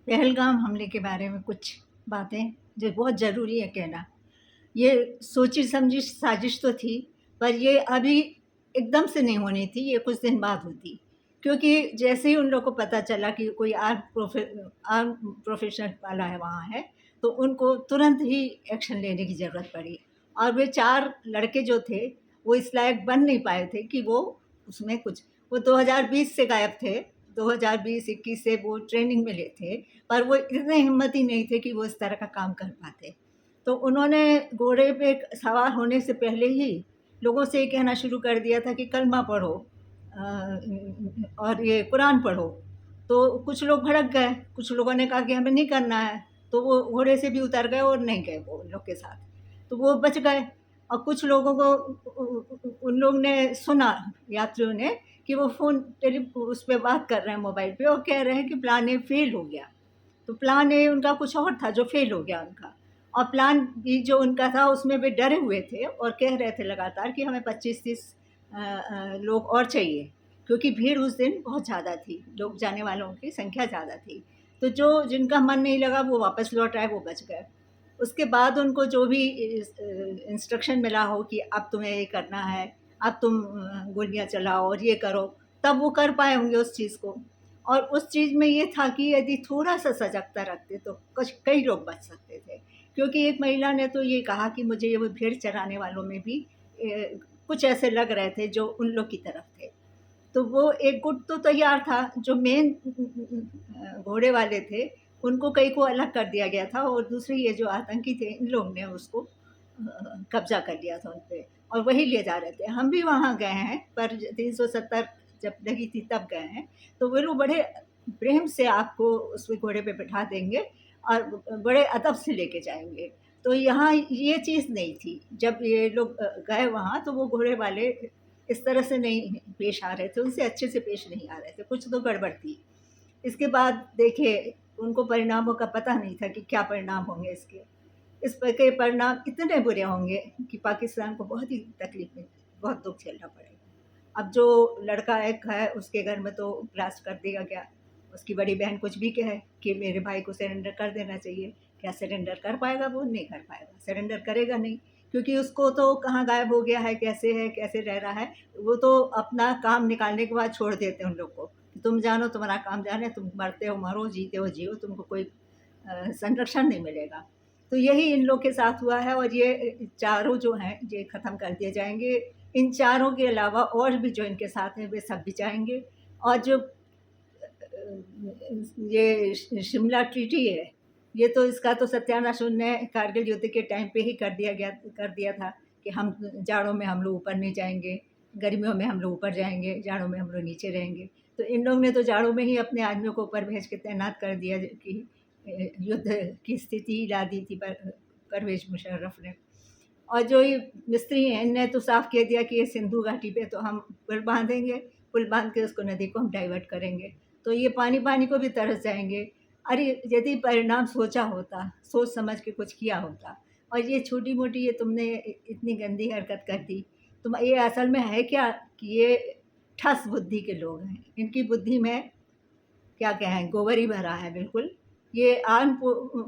पहलगाम हमले के बारे में कुछ बातें जो बहुत ज़रूरी है कहना। ये सोची समझी साजिश तो थी, पर ये अभी एकदम से नहीं होनी थी, ये कुछ दिन बाद होती। क्योंकि जैसे ही उन लोगों को पता चला कि कोई आर्म प्रोफ़ेशनल वाला है वहाँ है, तो उनको तुरंत ही एक्शन लेने की ज़रूरत पड़ी। और वे 4 लड़के जो थे, वो इस लायक बन नहीं पाए थे कि वो उसमें कुछ वो 2020 से गायब थे। 2020-21 से वो ट्रेनिंग में थे, पर वो इतने हिम्मती नहीं थे कि वो इस तरह का काम कर पाते। तो उन्होंने घोड़े पे सवार होने से पहले ही लोगों से ये कहना शुरू कर दिया था कि कलमा पढ़ो और ये कुरान पढ़ो। तो कुछ लोग भड़क गए, कुछ लोगों ने कहा कि हमें नहीं करना है, तो वो घोड़े से भी उतर गए और नहीं गए वो उन लोग के साथ। तो वो बच गए और कुछ लोगों को उन लोग ने सुना, यात्रियों ने, कि वो फ़ोन उस पे बात कर रहे हैं मोबाइल पे और कह रहे हैं कि प्लान ए फ़ेल हो गया। तो प्लान ए उनका कुछ और था जो फ़ेल हो गया उनका। और प्लान बी जो उनका था उसमें वे डरे हुए थे और कह रहे थे लगातार कि हमें 25-30 लोग और चाहिए, क्योंकि भीड़ उस दिन बहुत ज़्यादा थी, लोग जाने वालों की संख्या ज़्यादा थी। तो जो जिनका मन नहीं लगा वो वापस लौट आए, वो बच गए। उसके बाद उनको जो भी इंस्ट्रक्शन मिला हो कि अब तुम्हें ये करना है, अब तुम गोलियाँ चलाओ और ये करो, तब वो कर पाए होंगे उस चीज़ को। और उस चीज़ में ये था कि यदि थोड़ा-सा सजगता रखते तो कुछ कई लोग बच सकते थे। क्योंकि एक महिला ने तो ये कहा कि मुझे ये वो भेड़ चराने वालों में भी कुछ ऐसे लग रहे थे जो उन लोग की तरफ थे। तो वो एक गुट तो तैयार था, जो मेन घोड़े वाले थे, उनको कई को अलग कर दिया गया था और दूसरे ये जो आतंकी थे, इन लोग ने उसको कब्ज़ा कर लिया था उन पे और वही ले जा रहे थे। हम भी वहाँ गए हैं, पर 370 जब लगी थी तब गए हैं, तो वो लोग बड़े प्रेम से आपको उस घोड़े पे बिठा देंगे और बड़े अदब से लेके जाएँगे। तो यहाँ ये चीज़ नहीं थी। जब ये लोग गए वहाँ, तो वो घोड़े वाले इस तरह से नहीं पेश आ रहे थे, उनसे अच्छे से पेश नहीं आ रहे थे, कुछ तो गड़बड़ थी। इसके बाद देखिए, उनको परिणामों का पता नहीं था कि क्या परिणाम होंगे इसके। इस प के परिणाम इतने बुरे होंगे कि पाकिस्तान को बहुत ही तकलीफ़ में, बहुत दुःख झेलना पड़ेगा। अब जो लड़का एक है, उसके घर में तो ब्लास्ट कर दिया गया। उसकी बड़ी बहन कुछ भी कहे कि मेरे भाई को सरेंडर कर देना चाहिए। क्या सरेंडर कर पाएगा वो? नहीं कर पाएगा, सरेंडर करेगा नहीं, क्योंकि उसको तो कहाँ गायब हो गया है, कैसे रह रहा है, वो तो अपना काम निकालने के बाद छोड़ देते हैं उन लोग को। कि तुम जानो, तुम्हारा काम जाने, तुम मरते हो मरो, जीते हो जियो, तुमको कोई संरक्षण नहीं मिलेगा। तो यही इन लोग के साथ हुआ है और ये चारों जो हैं, ये ख़त्म कर दिए जाएँगे। इन चारों के अलावा और भी जो इनके साथ हैं, वे सब भी जाएँगे। और जो ये शिमला ट्रीटी है, ये तो इसका तो सत्यानाश उनने कारगिल युद्ध के टाइम पे ही कर दिया था कि हम जाड़ों में हम लोग ऊपर नहीं जाएँगे, गर्मियों में हम लोग ऊपर जाएँगे, जाड़ों में हम लोग नीचे रहेंगे। तो इन लोग ने तो जाड़ों में ही अपने आदमियों को ऊपर भेज के तैनात कर दिया कि युद्ध की स्थिति ला दी थी परवेज़ मुशर्रफ ने। और जो ये मिस्त्री हैं, इनने तो साफ कह दिया कि ये सिंधु घाटी पे तो हम पुल बाँधेंगे, पुल बाँध के उसको नदी को हम डाइवर्ट करेंगे। तो ये पानी-पानी को भी तरस जाएँगे। अरे! यदि परिणाम सोचा होता, सोच समझ के कुछ किया होता और ये छोटी-मोटी ये तुमने इतनी गंदी हरकत कर दी। तुम ये असल में है क्या कि ये ठस बुद्धि के लोग हैं। इनकी बुद्धि में क्या कहें, गोबर ही भरा है बिल्कुल। ये आर्म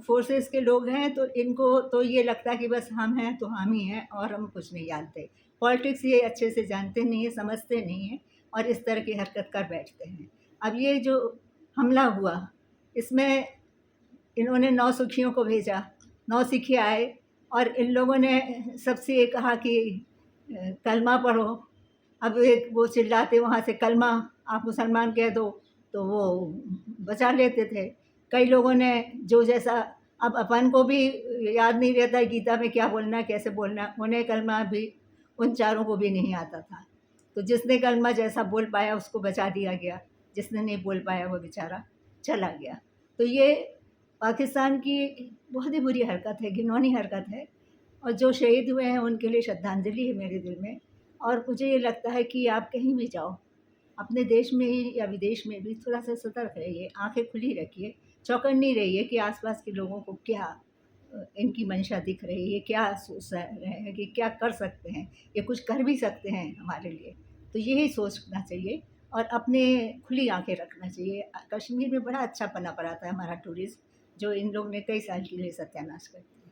फ़ोर्सेस के लोग हैं, तो इनको तो ये लगता है कि बस हम हैं तो हम ही हैं और हम कुछ नहीं जानते। पॉलिटिक्स ये अच्छे से जानते नहीं हैं, समझते नहीं हैं और इस तरह की हरकत कर बैठते हैं। अब ये जो हमला हुआ, इसमें इन्होंने नौसिखियों को भेजा, नौसिखिए आए और इन लोगों ने सबसे ये कहा कि कलमा पढ़ो। अब एक वो चिल्लाते वहाँ से, कलमा आप मुसलमान कह दो, तो वो बचा लेते थे। कई लोगों ने जो जैसा, अब अपन को भी याद नहीं रहता है गीता में क्या बोलना है, कैसे बोलना है, उन्हें कलमा भी उन चारों को भी नहीं आता था। तो जिसने कलमा जैसा बोल पाया उसको बचा दिया गया, जिसने नहीं बोल पाया वो बेचारा चला गया। तो ये पाकिस्तान की बहुत ही बुरी हरकत है, घिनौनी हरकत है और जो शहीद हुए हैं उनके लिए श्रद्धांजलि है मेरे दिल में। और मुझे ये लगता है कि आप कहीं भी जाओ, अपने देश में ही या विदेश में भी थोड़ा-सा सतर्क रहिए, आँखें खुली रखिए, चौकन्नी रहिए कि आस-पास के लोगों को क्या इनकी मंशा दिख रही है, क्या सोच रहे हैं कि क्या कर सकते हैं, ये कुछ कर भी सकते हैं हमारे लिए। तो यही सोचना चाहिए और अपने खुली आँखें रखना चाहिए। कश्मीर में बड़ा अच्छा बना पड़ा था हमारा टूरिस्ट, जो इन लोग ने कई साल के लिए सत्यानाश कर दिया।